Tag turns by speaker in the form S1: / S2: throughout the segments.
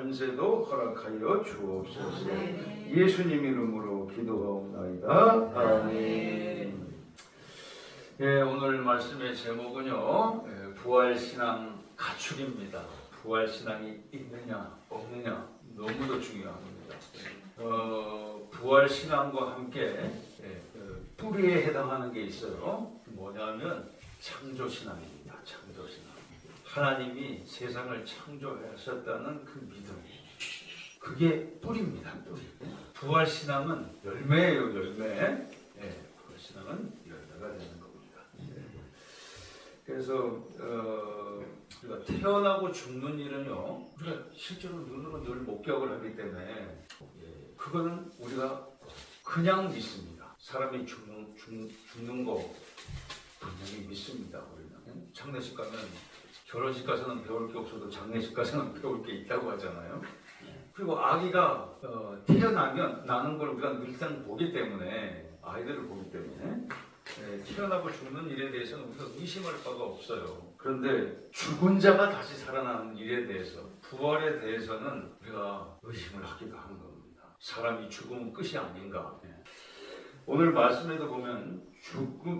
S1: 권세도 허락하여 주옵소서. 예수님 이름으로 기도하옵나이다. 아멘. 예, 오늘 말씀의 제목은요, 부활신앙 가축입니다. 부활신앙이 있느냐 없느냐 너무도 중요합니다. 부활신앙과 함께 뿌리에 해당하는 게 있어요. 뭐냐면 창조신앙입니다. 창조신앙. 하나님이 세상을 창조하셨다는 그 믿음, 그게 뿌리입니다. 뿌리. 부활신앙은 열매예요. 열매. 부활신앙은 열매가 되는 겁니다. 그래서 우리가 태어나고 죽는 일은요, 우리가 실제로 눈으로 늘 목격을 하기 때문에 그거는 우리가 그냥 믿습니다. 사람이 죽는 거 분명히 믿습니다. 우리는 장례식 가면, 결혼식 가서는 배울 게 없어도 장례식 가서는 배울 게 있다고 하잖아요. 그리고 아기가 태어나면 나는 걸 우리가 늘상 보기 때문에, 아이들을 보기 때문에 태어나고 죽는 일에 대해서는 우리가 의심할 바가 없어요. 그런데 죽은 자가 다시 살아나는 일에 대해서, 부활에 대해서는 우리가 의심을 하기도 하는 겁니다. 사람이 죽으면 끝이 아닌가. 오늘 말씀에도 보면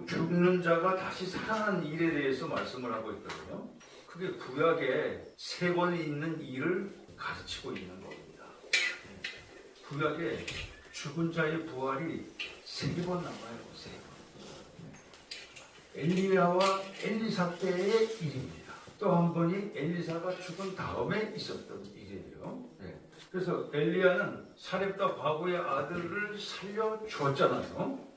S1: 죽는 자가 다시 살아나는 일에 대해서 말씀을 하고 있거든요. 그게 구약에 3번 있는 일을 가르치고 있는 겁니다. 구약에 죽은 자의 부활이 3번 나와요. 3번. 엘리야와 엘리사 때의 일입니다. 또 한 번이 엘리사가 죽은 다음에 있었던 일이에요. 그래서 엘리야는 사렙과 바구의 아들을 살려주었잖아요.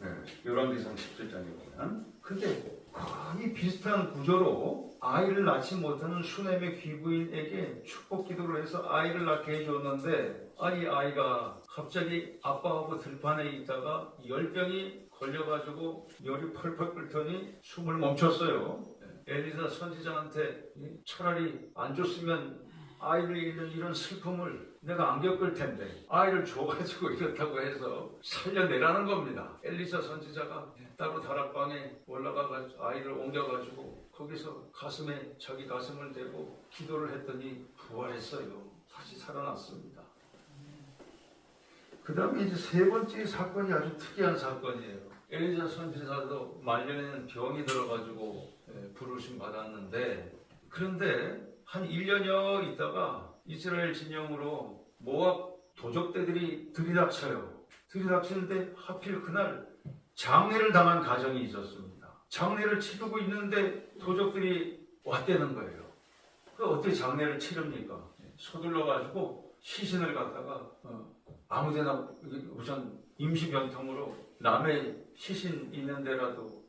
S1: 열왕기상 17장에 보면. 근데 거의 비슷한 구조로 아이를 낳지 못하는 수넴의 귀부인에게 축복 기도를 해서 아이를 낳게 해줬는데, 아이가 갑자기 아빠하고 들판에 있다가 열병이 걸려가지고 열이 펄펄 끓더니 숨을 멈췄어요. 엘리사 선지자한테 차라리 안 줬으면 아이를 잃는 이런 슬픔을 내가 안 겪을 텐데 아이를 줘가지고 이렇다고 해서 살려내라는 겁니다. 엘리사 선지자가 따로 다락방에 올라가가지고 아이를 옮겨가지고 거기서 가슴에 자기 가슴을 대고 기도를 했더니 부활했어요. 다시 살아났습니다. 그 다음에 이제 3번째 사건이 아주 특이한 사건이에요. 엘리사 선지자도 말년에는 병이 들어가지고 부르심 받았는데, 그런데 한 1년여 있다가 이스라엘 진영으로 모압 도적대들이 들이닥쳐요. 들이닥치는데 하필 그날 장례를 당한 가정이 있었습니다. 장례를 치르고 있는데 도적들이 왔다는 거예요. 그 어떻게 장례를 치릅니까? 서둘러가지고 시신을 갖다가 아무데나 우선 임시병통으로 남의 시신 있는 데라도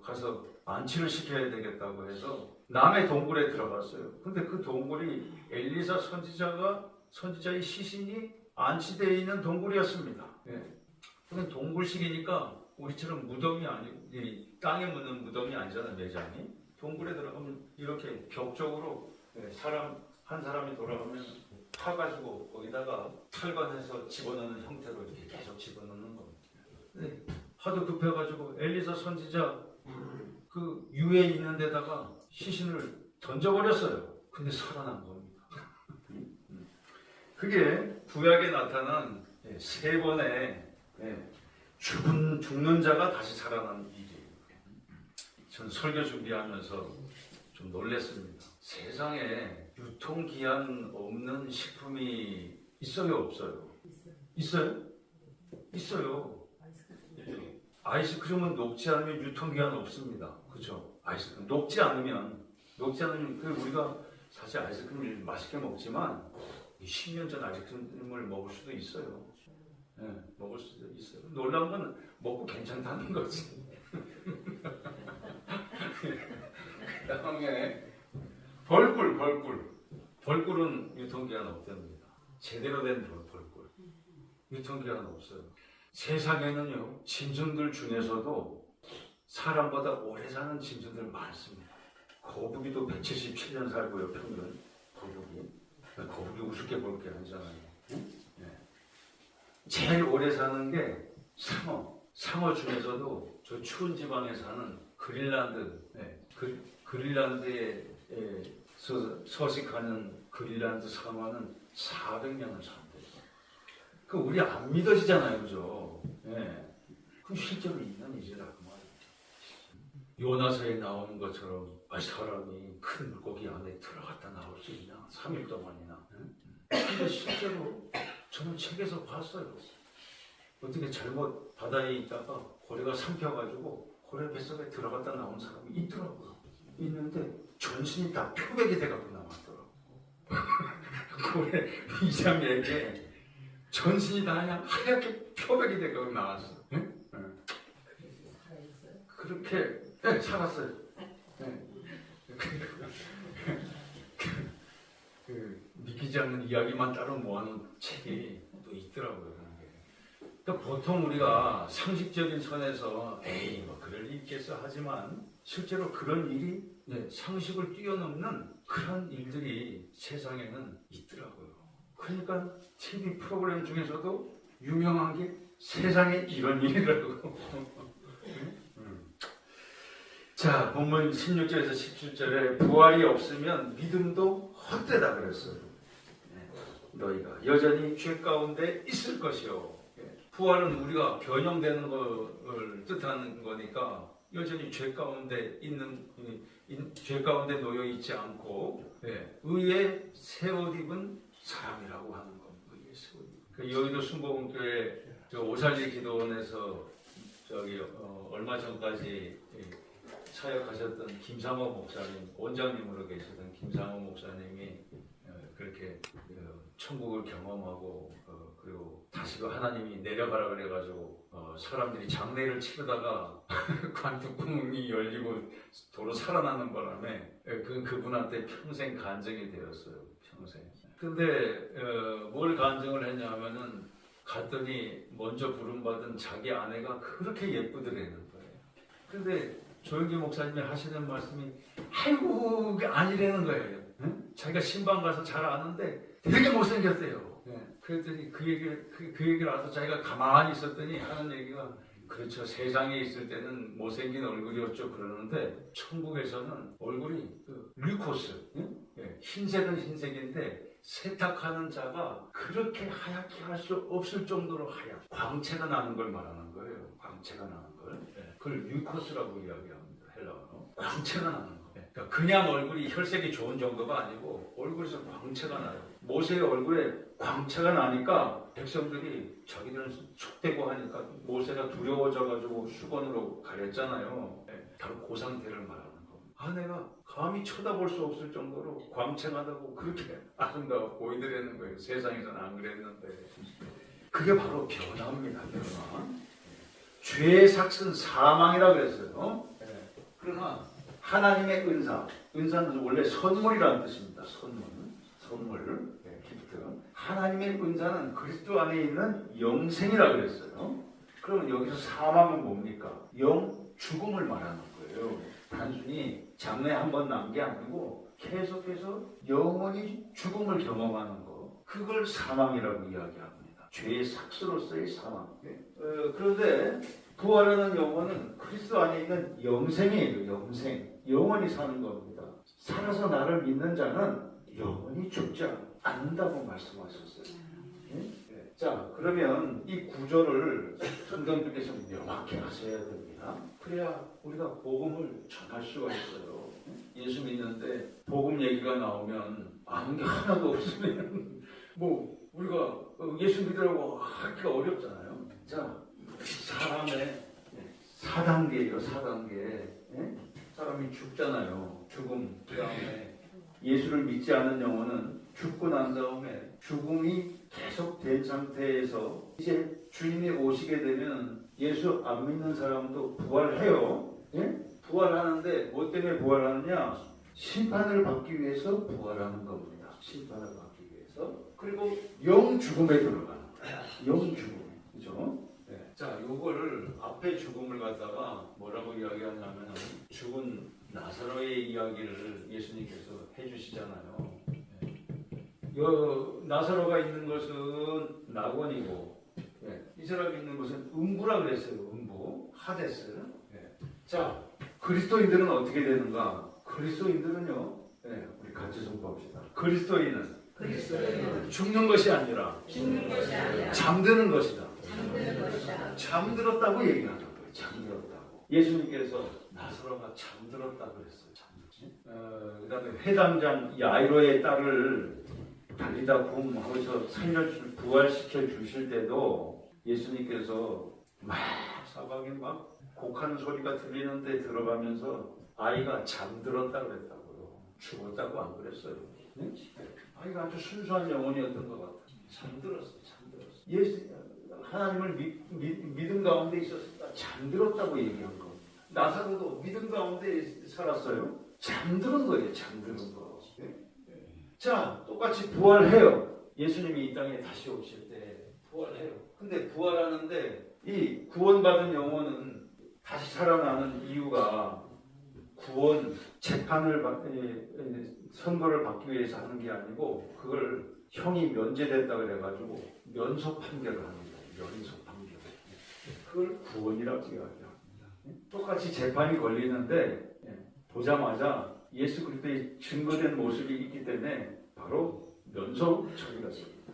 S1: 가서 안치를 시켜야 되겠다고 해서 남의 동굴에 들어갔어요. 근데 그 동굴이 엘리사 선지자의 시신이 안치되어 있는 동굴이었습니다. 그건 동굴식이니까 우리처럼 무덤이 아니고 땅에 묻는 무덤이 아니잖아요. 매장이. 동굴에 들어가면 이렇게 벽쪽으로 한 사람이 돌아가면 파가지고 거기다가 탈관해서 집어넣는 형태로 이렇게 계속 집어넣는 겁니다. 하도 급해가지고 엘리사 선지자 그 유에 있는 데다가 시신을 던져버렸어요. 근데 살아난 겁니다. 그게 구약에 나타난 3번의 죽는 자가 다시 살아난 일이에요. 전 설교 준비하면서 좀 놀랐습니다. 세상에 유통기한 없는 식품이 있어요, 없어요? 있어요? 있어요. 아이스크림은 녹지 않으면 유통기한 없습니다. 그렇죠? 아이스크림 녹지 않으면 우리가 사실 아이스크림을 맛있게 먹지만 10년 전 아이스크림을 먹을 수도 있어요. 먹을 수도 있어요. 놀라운 건 먹고 괜찮다는 거지. 그 다음에 벌꿀은 유통기한 없답니다. 제대로 된 벌꿀 유통기한 없어요. 세상에는요, 짐승들 중에서도 사람보다 오래 사는 짐승들 많습니다. 거북이도 177년 살고요, 평균. 거북이 우습게 볼 게 아니잖아요. 제일 오래 사는 게 상어 중에서도 저 추운 지방에 사는 그린란드에 서식하는 그린란드 상어는 400년을 산대요. 그 우리 안 믿어지잖아요, 그죠? 예. 그 실제로 있는 일이라 그 말이에요. 요나서에 나오는 것처럼 사람이 큰 물고기 안에 들어갔다 나올 수 있나? 3일 동안이나. 근데 실제로 저는 책에서 봤어요. 어떻게 잘못 바다에 있다가 고래가 삼켜가지고 고래 뱃속에 들어갔다 나온 사람이 있더라고요. 있는데 전신이 다 표백이 돼가지고 나왔더라고요. 고래 이장에게 전신이 다 그냥 하얗게 표백이 돼가지고 나왔어. 응? 그렇게 살았어요. 네. 믿기지 않는 이야기만 따로 모아놓은 책이 또 있더라고요. 그러니까 보통 우리가 상식적인 선에서 에이 뭐 그럴 일 있겠어 하지만 실제로 그런 일이 상식을 뛰어넘는 그런 일들이 세상에는 있더라고요. 그러니까 TV 프로그램 중에서도 유명한 게 세상에 이런 일이라고. 자, 본문 16절에서 17절에 부활이 없으면 믿음도 헛되다 그랬어요. 너희가 여전히 죄 가운데 있을 것이요. 부활은 우리가 변형되는 것을 뜻하는 거니까 여전히 죄 가운데 죄 가운데 놓여 있지 않고 의에 새 옷 입은 사람이라고 하는 겁니다. 의에 새 옷 입은. 여의도 순복음교회 오살리 기도원에서 얼마 전까지 사역하셨던 김상호 목사님, 원장님으로 계시던 김상호 목사님이 그렇게 천국을 경험하고 그리고 다시 하나님이 내려가라 그래가지고 사람들이 장례를 치르다가 관뚜껑이 열리고 도로 살아나는 바람에 그분한테 평생 간증이 되었어요. 평생. 근데 뭘 간증을 했냐면은 갔더니 먼저 부름받은 자기 아내가 그렇게 예쁘더라는 거예요. 근데 조영기 목사님이 하시는 말씀이 아이고 아니라는 거예요. 응? 자기가 신방 가서 잘 아는데 되게 못생겼대요. 그랬더니 그 얘기를 알아서 자기가 가만히 있었더니 하는 얘기가 그렇죠. 세상에 있을 때는 못생긴 얼굴이었죠. 그러는데 천국에서는 얼굴이 류코스 흰색은 흰색인데 세탁하는 자가 그렇게 하얗게 할 수 없을 정도로 하얗 광채가 나는 걸 말하는 거예요. 광채가 나는 걸. 그걸 류코스라고 이야기합니다. 헬라어로. 광채가 나는 거. 그러니까 그냥 얼굴이 혈색이 좋은 정도가 아니고 얼굴에서 광채가 나요. 모세의 얼굴에 광채가 나니까 백성들이 자기들은 속되고 하니까 모세가 두려워져가지고 수건으로 가렸잖아요. 바로 그 상태를 말하는 겁니다. 아내가 감히 쳐다볼 수 없을 정도로 광채가 나고 그렇게 아름다워 보이더라는 거예요. 세상에서는 안 그랬는데. 그게 바로 변화입니다. 변화. 죄의 삭은 사망이라고 그랬어요. 그러나 하나님의 은사는 원래 선물이라는 뜻입니다. 선물. 기프트. 하나님의 은사는 그리스도 안에 있는 영생이라고 그랬어요. 그러면 여기서 사망은 뭡니까? 죽음을 말하는 거예요. 단순히 장래 한 번 난 게 아니고 계속해서 영원히 죽음을 경험하는 거. 그걸 사망이라고 이야기합니다. 죄의 삭스로서의 사망. 그런데 부활하는 영혼은 그리스도 안에 있는 영생이에요. 영생. 영원히 사는 겁니다. 살아서 나를 믿는 자는 영원히 죽지 않는다고 말씀하셨어요. 자, 그러면 이 구절을 성경님께서 명확히 하셔야 됩니다. 그래야 우리가 복음을 전할 수가 있어요. 예수 믿는데 복음 얘기가 나오면 아는 게 하나도 없으면 우리가 예수 믿으라고 하기가 어렵잖아요. 자, 사람의 4단계예요. 4단계. 사람이 죽잖아요. 죽음. 그 다음에 예수를 믿지 않는 영혼은 죽고 난 다음에 죽음이 계속된 상태에서 이제 주님이 오시게 되면 예수 안 믿는 사람도 부활해요. 부활하는데 뭐 때문에 부활하느냐? 심판을 받기 위해서 부활하는 겁니다. 심판을 받기 위해서. 그리고 영죽음에 들어가는 거예요. 영죽음. 그죠? 자, 요거를 앞에 죽음을 갖다가 뭐라고 이야기하냐면 죽은 나사로의 이야기를 예수님께서 해주시잖아요. 나사로가 있는 것은 낙원이고 이 사람이 있는 것은 음부라 그랬어요. 음부, 하데스. 자, 그리스도인들은 어떻게 되는가? 그리스도인들은요. 우리 같이 좀 봅시다. 그리스도인은 죽는 것이 아니라 잠드는 것이다. 잠들었다고 얘기하는 거예요. 잠들었다고. 예수님께서 나사로가 잠들었다고 그랬어요. 그다음에 회당장 야이로의 딸을 달리다 붐 하면서 부활시켜 주실 때도 예수님께서 막 사방에 막 곡하는 소리가 들리는데 들어가면서 아이가 잠들었다고 그랬다고요. 죽었다고 안 그랬어요. 네? 아이가 아주 순수한 영혼이었던 것 같아요. 잠들었어요. 하나님을 믿음 가운데 있었으니까 잠들었다고 얘기한 거. 나사로도 믿음 가운데 살았어요. 잠드는 거예요. 잠드는 거. 네? 자, 똑같이 부활해요. 예수님이 이 땅에 다시 오실 때 부활해요. 근데 부활하는데 이 구원받은 영혼은 다시 살아나는 이유가 구원 재판을 선고를 받기 위해서 하는 게 아니고 그걸 형이 면제됐다 그래가지고 면소 판결을 합니다. 면소 판결. 그걸 구원이라고 이야기합니다. 똑같이 재판이 걸리는데 보자마자 예수 그리스도의 증거된 모습이 있기 때문에 바로 면소 처리가 됩니다.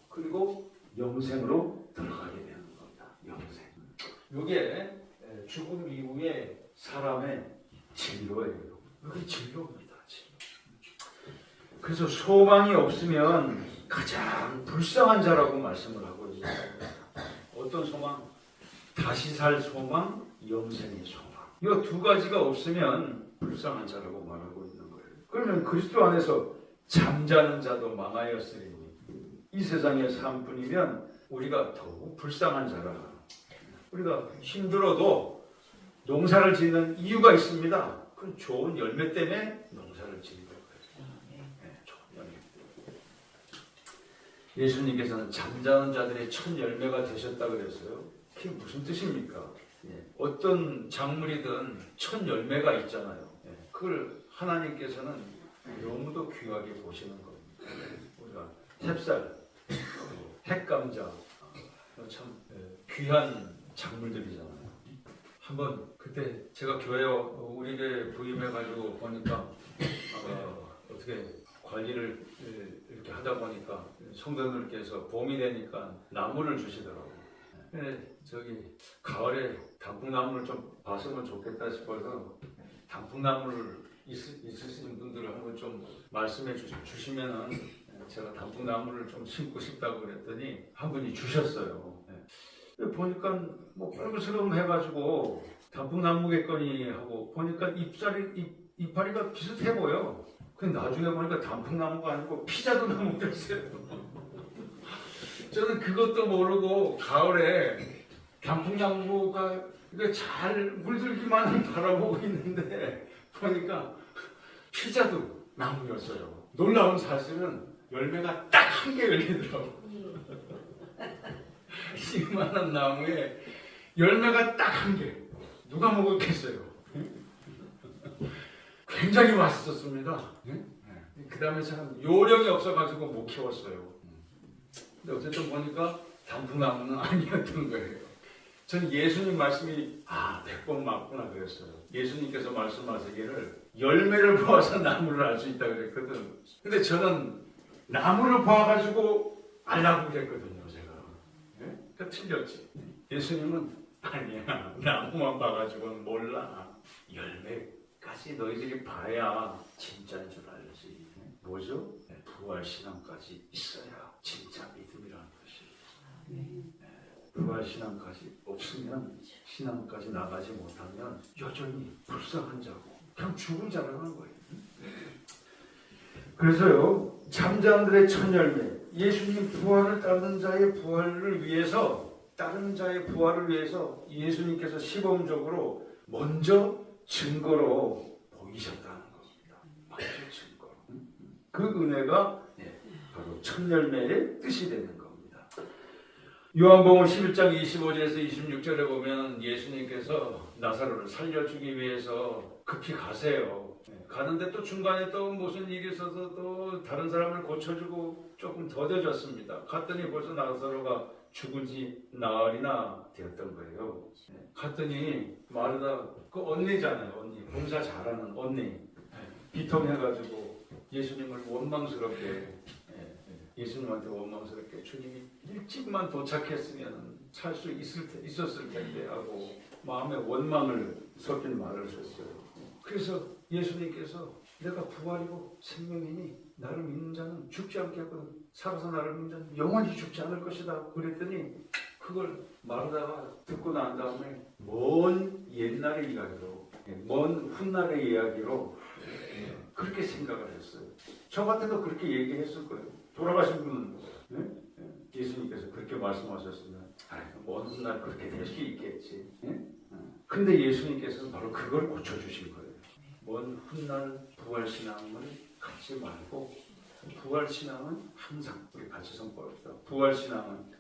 S1: 그리고 영생으로 들어가게 되는 겁니다. 영생. 이게 죽음 이후에 사람의 진로예요. 그게 진로입니다. 그래서 소망이 없으면 가장 불쌍한 자라고 말씀을 하고 있어요. 어떤 소망? 다시 살 소망, 영생의 소망. 이 두 가지가 없으면 불쌍한 자라고 말하고 있는 거예요. 그러면 그리스도 안에서 잠자는 자도 망하였으니 이 세상의 삶뿐이면 우리가 더욱 불쌍한 자라. 우리가 힘들어도 농사를 짓는 이유가 있습니다. 그건 좋은 열매 때문에 농사를 짓는 거예요. 네, 좋은 열매 때문에. 예수님께서는 잠자는 자들의 첫 열매가 되셨다 그랬어요. 그게 무슨 뜻입니까? 어떤 작물이든 첫 열매가 있잖아요. 그걸 하나님께서는 너무도 귀하게 보시는 겁니다. 우리가 햅쌀, 핵감자, 참 귀한 작물들이잖아요. 한번 그때 제가 교회 우리 교회 부임해가지고 보니까 어떻게 관리를 이렇게 하다 보니까 성도들께서 봄이 되니까 나무를 주시더라고요. 저기 가을에 단풍나무를 좀 봤으면 좋겠다 싶어서 단풍나무를 있으신 분들을 한번 좀 말씀해 주시면은 제가 단풍나무를 좀 심고 싶다고 그랬더니 한 분이 주셨어요. 보니까 뭐 뻘그스름 해가지고 단풍나무겠거니 하고 보니까 이파리가 비슷해 보여. 근데 나중에 보니까 단풍나무가 아니고 피자도 나무였어요. 저는 그것도 모르고 가을에 단풍나무가 잘 물들기만 바라보고 있는데 보니까 피자도 나무였어요. 놀라운 사실은 열매가 딱 한 개 열리더라고요. 이만한 나무에 열매가 딱 한 개. 누가 먹었겠어요? 굉장히 맛있었습니다. 그 다음에 참 요령이 없어가지고 못 키웠어요. 근데 어쨌든 보니까 단풍나무는 아니었던 거예요. 저는 예수님 말씀이 100번 맞구나 그랬어요. 예수님께서 말씀하시기를 열매를 보아서 나무를 알 수 있다 그랬거든. 근데 저는 나무를 봐가지고 알라고 그랬거든요. 제가. 그러니까 틀렸지. 예수님은 아니야. 나무만 봐가지고는 몰라. 열매까지 너희들이 봐야 진짜인 줄 알지. 뭐죠? 부활신앙까지 있어야 진짜 믿음이라는 것이. 부활신앙까지 없으면 신앙까지 나가지 못하면 여전히 불쌍한 자고 그냥 죽은 자라는 거예요. 그래서요, 잠자들의 첫 열매, 예수님 부활을 따르는 자의 부활을 위해서, 따르는 자의 부활을 위해서 예수님께서 시범적으로 먼저 증거로 보이셨다는 겁니다. 먼저 증거로. 그 은혜가 바로 첫 열매의 뜻이 되는 겁니다. 요한복음 11장 25절에서 26절에 보면 예수님께서 나사로를 살려주기 위해서 급히 가세요. 가는데 또 중간에 또 무슨 일이 있어서 또 다른 사람을 고쳐주고 조금 더뎌졌습니다. 갔더니 벌써 나사로가 죽은 지 나흘이나 되었던 거예요. 갔더니 마르다, 그 언니잖아요. 언니, 봉사 잘하는 언니. 비통해가지고 예수님을 원망스럽게 예수님한테 원망스럽게 주님이 일찍만 도착했으면 살 수 있었을 텐데 하고 마음에 원망을 섞인 말을 했어요. 그래서 예수님께서 내가 부활이고 생명이니 나를 믿는 자는 죽지 않겠거든. 살아서 나를 믿는 자는 영원히 죽지 않을 것이다. 그랬더니 그걸 마르다가 듣고 난 다음에 먼 옛날의 이야기로, 먼 훗날의 이야기로 그렇게 생각을 했어요. 저 같아도 그렇게 얘기했을 거예요. 돌아가신 분은 예수님께서 그렇게 말씀하셨으면 먼 훗날 그렇게 될 수 있겠지. 근데 예수님께서는 바로 그걸 고쳐주신 거예요. 먼 훗날 부활신앙을 갖지 말고 부활신앙은 항상, 우리 같이 선포합시다. 부활신앙은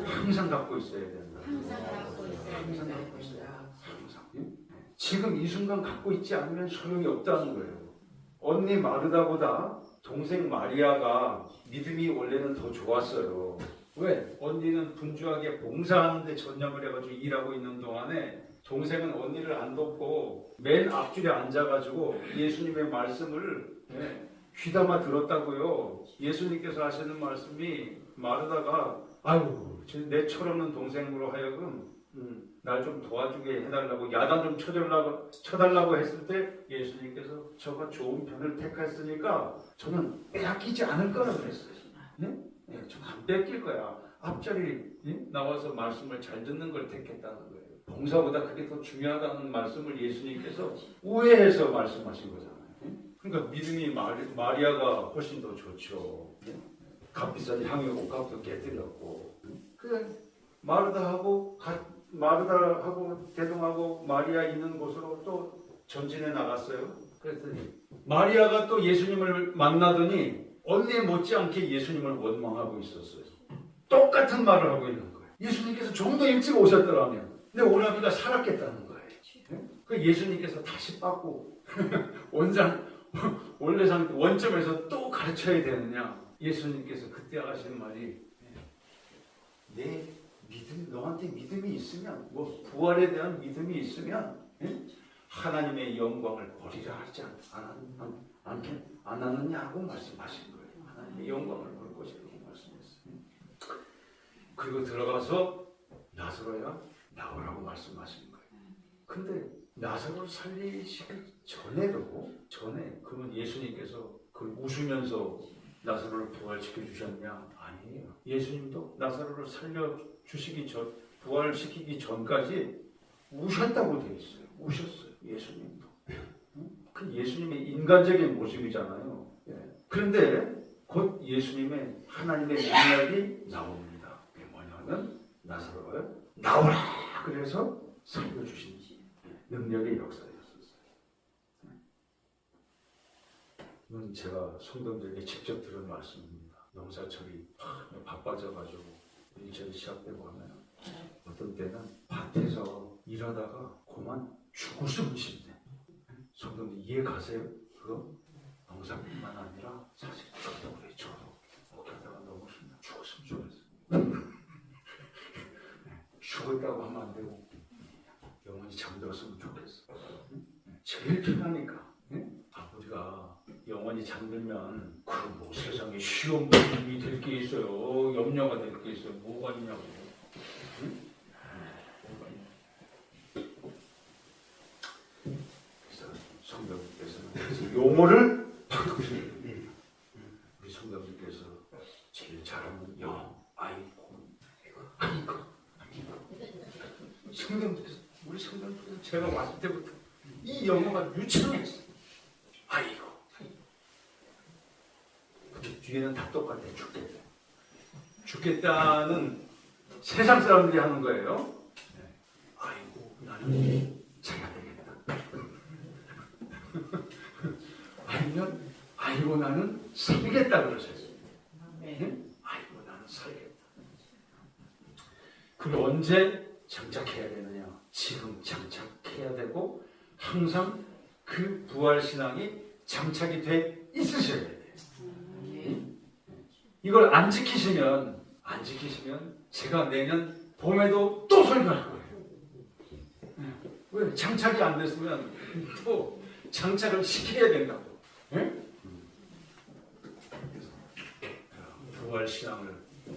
S1: 항상 갖고 있어야 된다. 항상 갖고 있어야. 항상. 지금 이 순간 갖고 있지 않으면 소용이 없다는 거예요. 언니 마르다보다 동생 마리아가 믿음이 원래는 더 좋았어요. 왜? 언니는 분주하게 봉사하는데 전념을 해가지고 일하고 있는 동안에 동생은 언니를 안 돕고 맨 앞줄에 앉아가지고 예수님의 말씀을 귀담아 들었다고요. 예수님께서 하시는 말씀이 마르다가 아유 내 철없는 동생으로 하여금 날 좀 도와주게 해달라고 야단 좀 쳐달라고 했을 때 예수님께서 저가 좋은 편을 택했으니까 저는 빼앗기지 않을 거라 그랬어요. 저는 안 뺏길 거야. 앞자리 나와서 말씀을 잘 듣는 걸 택했다는 거예요. 봉사보다 그게 더 중요하다는 말씀을 예수님께서 우회해서 말씀하신 거잖아요. 그러니까 믿음이 마리아가 훨씬 더 좋죠. 값비싼 향유 옷값도 깨뜨렸고 마르다하고 대동하고 마리아 있는 곳으로 또 전진해 나갔어요. 그랬더니 마리아가 또 예수님을 만나더니 언니 못지않게 예수님을 원망하고 있었어요. 똑같은 말을 하고 있는 거예요. 예수님께서 좀 더 일찍 오셨더라면 내 오라비가 살았겠다는 거예요. 그 예수님께서 다시 빠고 원점에서 또 가르쳐야 되느냐? 예수님께서 그때 하신 말이 너한테 믿음이 있으면, 부활에 대한 믿음이 있으면 하나님의 영광을 버리라 하지 않았느냐고 말씀하신 거예요. 하나님의 영광을 볼 것이라고 말씀했어요. 그리고 들어가서 나사로야 나오라고 말씀하신 거예요. 근데 나사로를 살리시기 전에 그러면 예수님께서 그걸 웃으면서 나사로를 부활시켜 주셨냐? 아니에요. 예수님도 나사로를 부활시키기 전까지 우셨다고 되어 있어요. 우셨어요. 예수님도. 그 예수님의 인간적인 모습이잖아요. 그런데 곧 예수님의 하나님의 능력이 나옵니다. 그게 뭐냐면 나사로를 나오라! 그래서 살려주신 능력의 역사였었어요. 이건 제가 성도들에게 직접 들은 말씀입니다. 농사철이 바빠져가지고 일처리 시작되고 하면 어떤 때는 밭에서 일하다가 그만 죽었으면 싶네. 성도들 이해 가세요? 그거 농사뿐만 아니라 사실 저도 그래. 저도 목욕하다가 너무 힘들어 죽었으면 좋겠어. 죽었다고 하면 안 되고 영원히 잠들었으면 좋겠어. 제일 편하니까. 아버지가 영원히 잠들면 그 세상에 쉬운 일이 될 게 있어요. 염려가 될 게 있어요. 뭐가 있냐고. 뭐가 있냐고. 그래서 성경께서는 용어를 바꾸시는 거예요. 우리 성경께서 제일 잘하는 아이고. 우리 성경께서 제가 왔을 때부터 이 영어가 유창했어요. 아이고. 근데 뒤에는 다 똑같아. 죽겠다. 죽겠다는 세상 사람들이 하는 거예요. 아이고 나는 자야 되겠다. 아니면 아이고 나는 살겠다 그러세요. 아이고 나는 살겠다. 그걸 언제 장착해야 되느냐? 지금 장착해야 되고 항상 그 부활신앙이 장착이 돼 있으셔야 돼요. 이걸 안 지키시면 제가 내년 봄에도 또 설교할 거예요. 왜? 장착이 안 됐으면 또 장착을 시켜야 된다고. 부활신앙을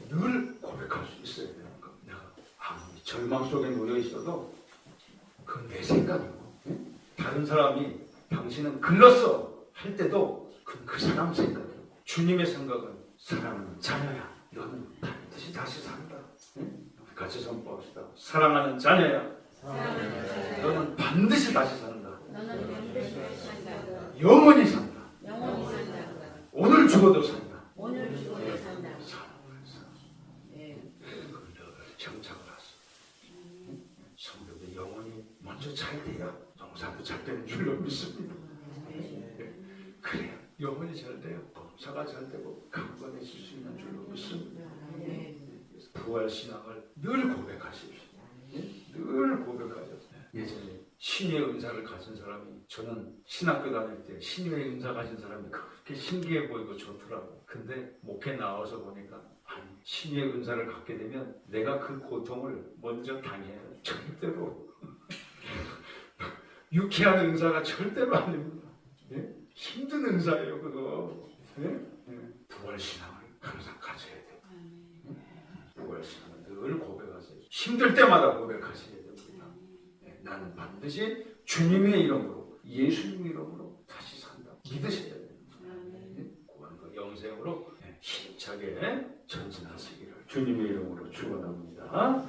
S1: 늘 고백할 수 있어야 되는 겁니다. 내가 아무리 절망 속에 놓여 있어도 그건 내 생각이고, 다른 사람이 당신은 글렀어 할 때도 그건 그 사람 생각이고, 주님의 생각은 사랑하는 자녀야, 너는 반드시 다시 산다. 같이 선포합시다. 사랑하는 자녀야, 너는 반드시 다시 산다. 영원히 산다. 오늘 죽어도 산다. 정착을 하세요. 성도들 영혼이 먼저 잘 돼야 농사도 잘 되는 줄로 믿습니다. 그래야 영혼이 잘 돼요. 농사가 잘 되고 강건해질 수 있는 줄로 믿습니다. 부활신앙을 늘 고백하십시오. 늘 고백하셨어요. 예전에 신의 은사를 가진 사람이, 저는 신학교 다닐 때 신의 은사 가진 사람이 그렇게 신기해 보이고 좋더라고. 근데 목회 나와서 보니까 아니, 신의 은사를 갖게 되면 내가 그 고통을 먼저 당해요. 절대로 유쾌한 은사가 절대로 아닙니다. 예? 힘든 은사예요 그거. 예? 부활신앙을 항상 가져야 돼요. 부활신앙을 늘 고백하세요. 힘들 때마다 고백하셔야 됩니다. 나는 반드시 주님의 이름으로, 예수님의 이름으로 다시 산다. 믿으셔야 됩니다. 구원과 영생으로 힘차게 전진하시기를 주님의 이름으로 축원합니다.